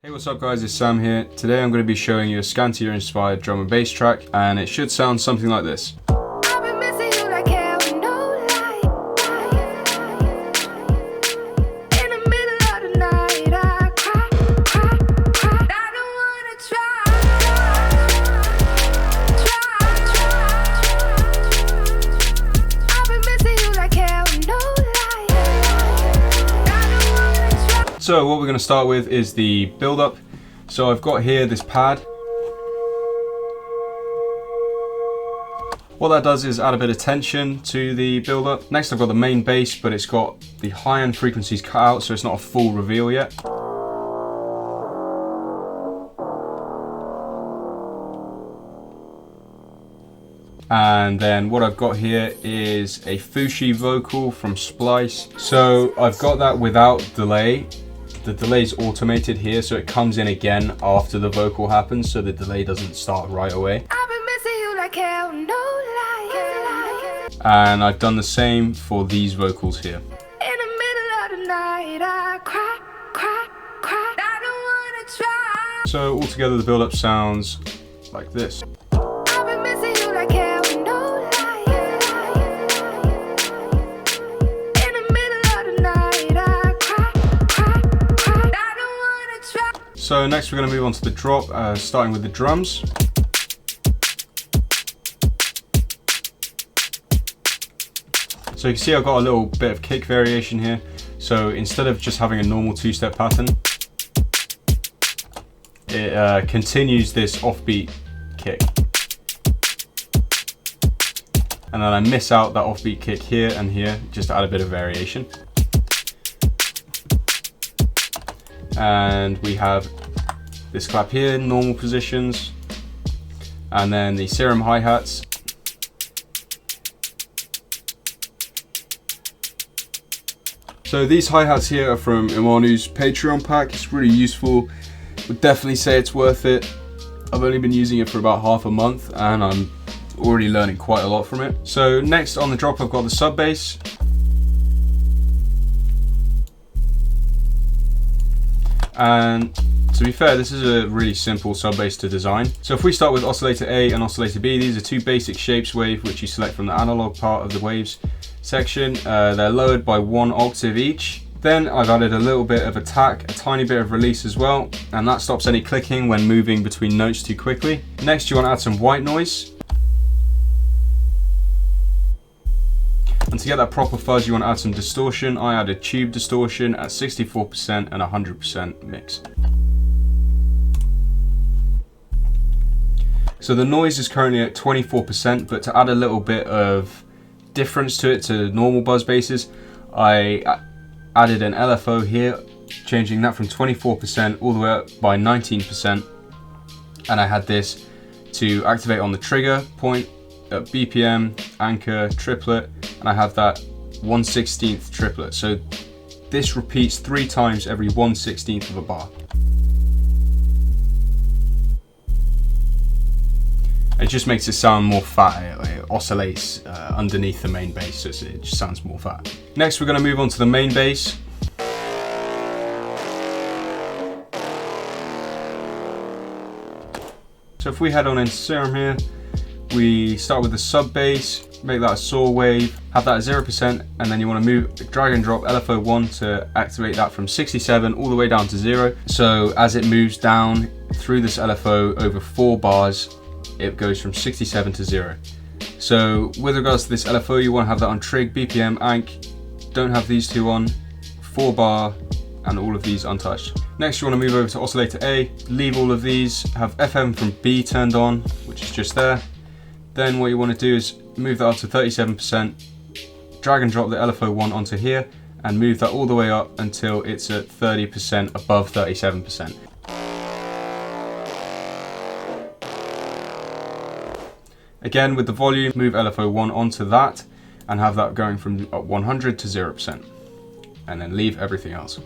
Hey, what's up guys, it's Sam here. Today I'm going to be showing you a Skantia inspired drum and bass track, and it should sound something like this. So what we're going to start with is the build up. So I've got here this pad. What that does is add a bit of tension to the build up. Next I've got the main bass, but it's got the high end frequencies cut out, so it's not a full reveal yet. And then what I've got here is a Fushi vocal from Splice. So I've got that without delay. The delay is automated here, so it comes in again after the vocal happens, so the delay doesn't start right away. And I've done the same for these vocals here. So altogether the build-up sounds like this. So next we're going to move on to the drop, starting with the drums. So you can see I've got a little bit of kick variation here. So instead of just having a normal two-step pattern, it continues this offbeat kick. And then I miss out that offbeat kick here and here, just to add a bit of variation. And we have this clap here, normal positions, and then the serum hi-hats. So these hi-hats here are from Imanu's Patreon pack. It's really useful. Would definitely say it's worth it. I've only been using it for about half a month and I'm already learning quite a lot from it. So next on the drop I've got the sub bass. And to be fair, this is a really simple sub bass to design. So if we start with oscillator A and oscillator B, these are two basic shapes wave which you select from the analog part of the waves section. They're lowered by 1 octave each. Then I've added a little bit of attack, a tiny bit of release as well, and that stops any clicking when moving between notes too quickly. Next you want to add some white noise. And to get that proper fuzz, you want to add some distortion. I added tube distortion at 64% and 100% mix. So the noise is currently at 24%, but to add a little bit of difference to it to normal buzz basses, I added an LFO here, changing that from 24% all the way up by 19%. And I had this to activate on the trigger point, at BPM, anchor, triplet, and I have that 1/16 triplet. So this repeats 3 times every 1/16 of a bar. It just makes it sound more fat. It oscillates underneath the main bass, so it just sounds more fat. Next we're going to move on to the main bass. So if we head on into Serum here, we start with the sub bass, make that a saw wave, have that at 0%, and then you want to move, drag and drop LFO1 to activate that from 67 all the way down to 0. So as it moves down through this LFO over 4 bars, it goes from 67 to 0. So with regards to this LFO, you want to have that on trig, BPM, anch, don't have these two on, 4 bar, and all of these untouched. Next you want to move over to oscillator A, leave all of these, have FM from B turned on, which is just there. Then what you want to do is move that up to 37%, drag and drop the LFO1 onto here, and move that all the way up until it's at 30% above 37%. Again, with the volume, move LFO1 onto that, and have that going from 100 to 0%. And then leave everything else.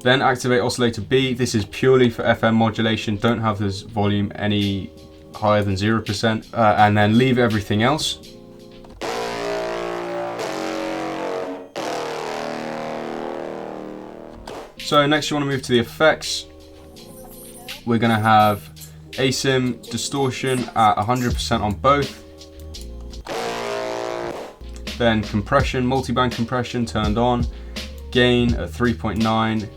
Then activate oscillator B. This is purely for FM modulation. Don't have this volume any higher than 0%, and then leave everything else. So next you want to move to the effects. We're gonna have asim distortion at 100% on both. Then compression, multiband compression turned on. Gain at 3.9.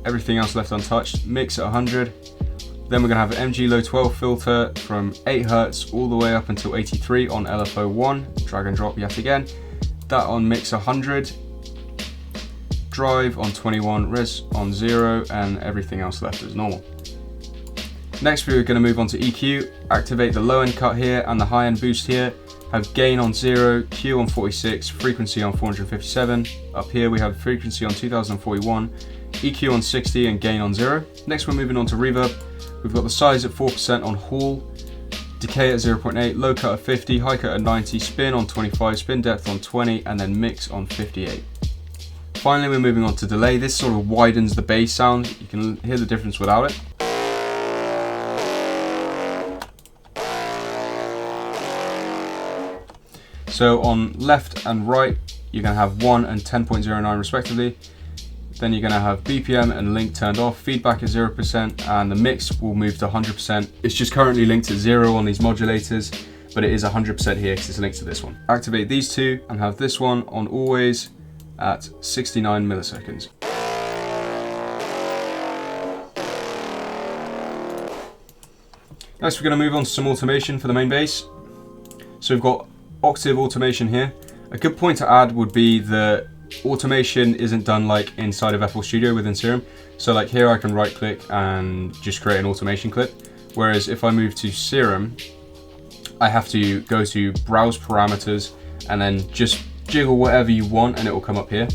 Everything else left untouched. Mix at 100. Then we're gonna have an MG low 12 filter from 8 Hz all the way up until 83 on LFO1. Drag and drop yet again. That on mix 100. Drive on 21, res on 0, and everything else left as normal. Next we're going to move on to EQ, activate the low end cut here and the high end boost here, have gain on 0, Q on 46, frequency on 457, up here we have frequency on 2041, EQ on 60 and gain on 0. Next we're moving on to reverb, we've got the size at 4% on hall, decay at 0.8, low cut at 50, high cut at 90, spin on 25, spin depth on 20, and then mix on 58. Finally we're moving on to delay, this sort of widens the bass sound, you can hear the difference without it. So on left and right, you're going to have 1 and 10.09 respectively. Then you're going to have BPM and link turned off, feedback at 0%, and the mix will move to 100%. It's just currently linked at 0 on these modulators, but it is 100% here because it's linked to this one. Activate these two and have this one on always at 69 milliseconds. Next, we're going to move on to some automation for the main bass. So we've got octave automation here. A good point to add would be that automation isn't done like inside of FL Studio within Serum. So like here I can right click and just create an automation clip. Whereas if I move to Serum, I have to go to browse parameters and then just jiggle whatever you want and it will come up here.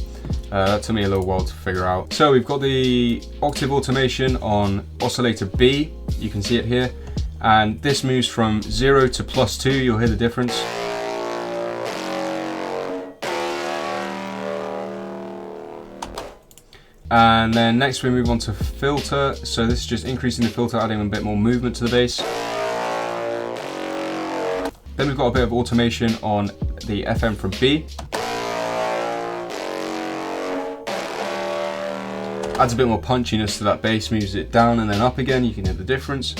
That took me a little while to figure out. So we've got the octave automation on oscillator B. You can see it here. And this moves from 0 to +2. You'll hear the difference. And then next we move on to filter. So this is just increasing the filter, adding a bit more movement to the bass. Then we've got a bit of automation on the FM from B. Adds a bit more punchiness to that bass, moves it down and then up again, you can hear the difference.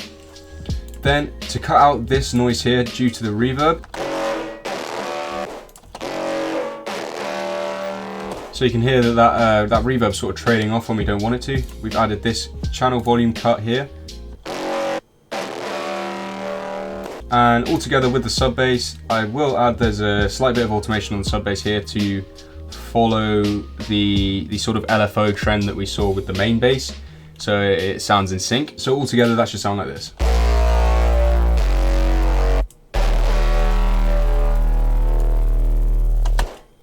Then to cut out this noise here due to the reverb, so you can hear that reverb sort of trailing off when we don't want it to. We've added this channel volume cut here. And all together with the sub bass, I will add, there's a slight bit of automation on the sub bass here to follow the sort of LFO trend that we saw with the main bass. So it sounds in sync. So all together that should sound like this.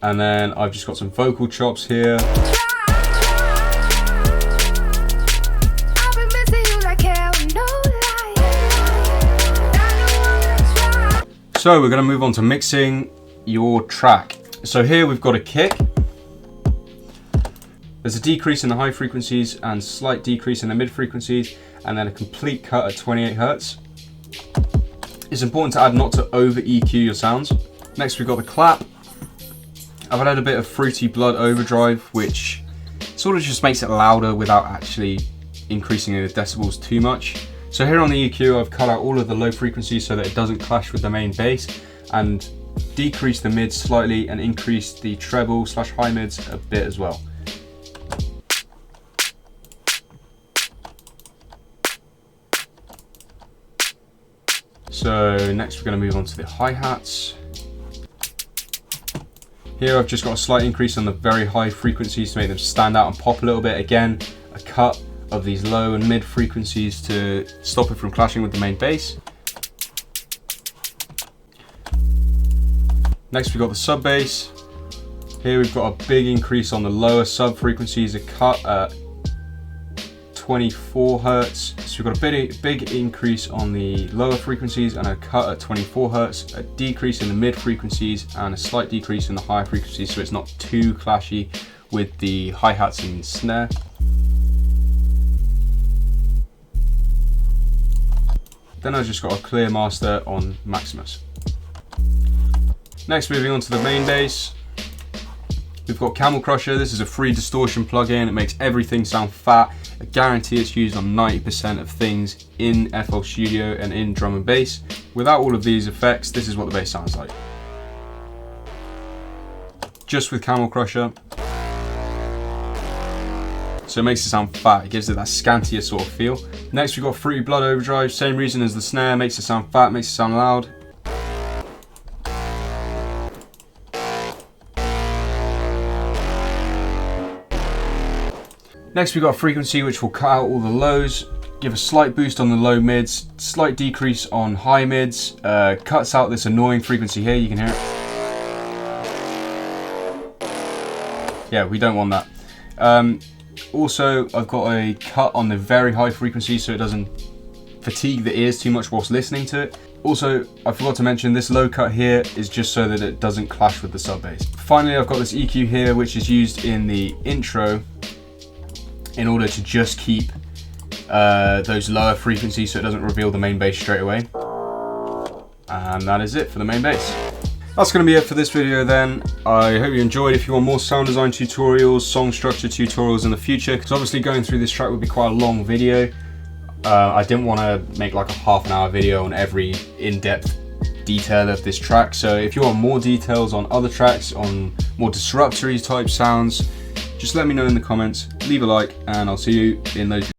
And then I've just got some vocal chops here. So we're going to move on to mixing your track. So here we've got a kick. There's a decrease in the high frequencies and slight decrease in the mid frequencies, and then a complete cut at 28 Hz. It's important to add not to over EQ your sounds. Next we've got the clap. I've added a bit of Fruity Blood overdrive, which sort of just makes it louder without actually increasing the decibels too much. So here on the EQ, I've cut out all of the low frequencies so that it doesn't clash with the main bass, and decreased the mids slightly and increased the treble / high mids a bit as well. So next we're going to move on to the hi-hats. Here I've just got a slight increase on the very high frequencies to make them stand out and pop a little bit. Again, a cut of these low and mid frequencies to stop it from clashing with the main bass. Next we've got the sub bass. Here we've got a big increase on the lower sub frequencies, a cut at 24 Hz. So we've got a big increase on the lower frequencies and a cut at 24 Hz, a decrease in the mid frequencies and a slight decrease in the higher frequencies so it's not too clashy with the hi-hats and snare. Then I've just got a clear master on Maximus. Next, moving on to the main bass. We've got Camel Crusher. This is a free distortion plugin. It makes everything sound fat. I guarantee it's used on 90% of things in FL Studio and in drum and bass. Without all of these effects, this is what the bass sounds like. Just with Camel Crusher. So it makes it sound fat, it gives it that Skantia sort of feel. Next we've got Fruity Blood Overdrive, same reason as the snare, makes it sound fat, makes it sound loud. Next we've got Frequency, which will cut out all the lows, give a slight boost on the low mids, slight decrease on high mids, cuts out this annoying frequency here, you can hear it. Yeah, we don't want that. Also, I've got a cut on the very high frequency so it doesn't fatigue the ears too much whilst listening to it. Also, I forgot to mention this low cut here is just so that it doesn't clash with the sub bass. Finally, I've got this EQ here which is used in the intro in order to just keep those lower frequencies so it doesn't reveal the main bass straight away. And that is it for the main bass. That's going to be it for this video then. I hope you enjoyed. If you want more sound design tutorials, song structure tutorials in the future, because obviously going through this track would be quite a long video. I didn't want to make like a half-an-hour video on every in-depth detail of this track. So if you want more details on other tracks, on more disruptory type sounds, just let me know in the comments, leave a like, and I'll see you in those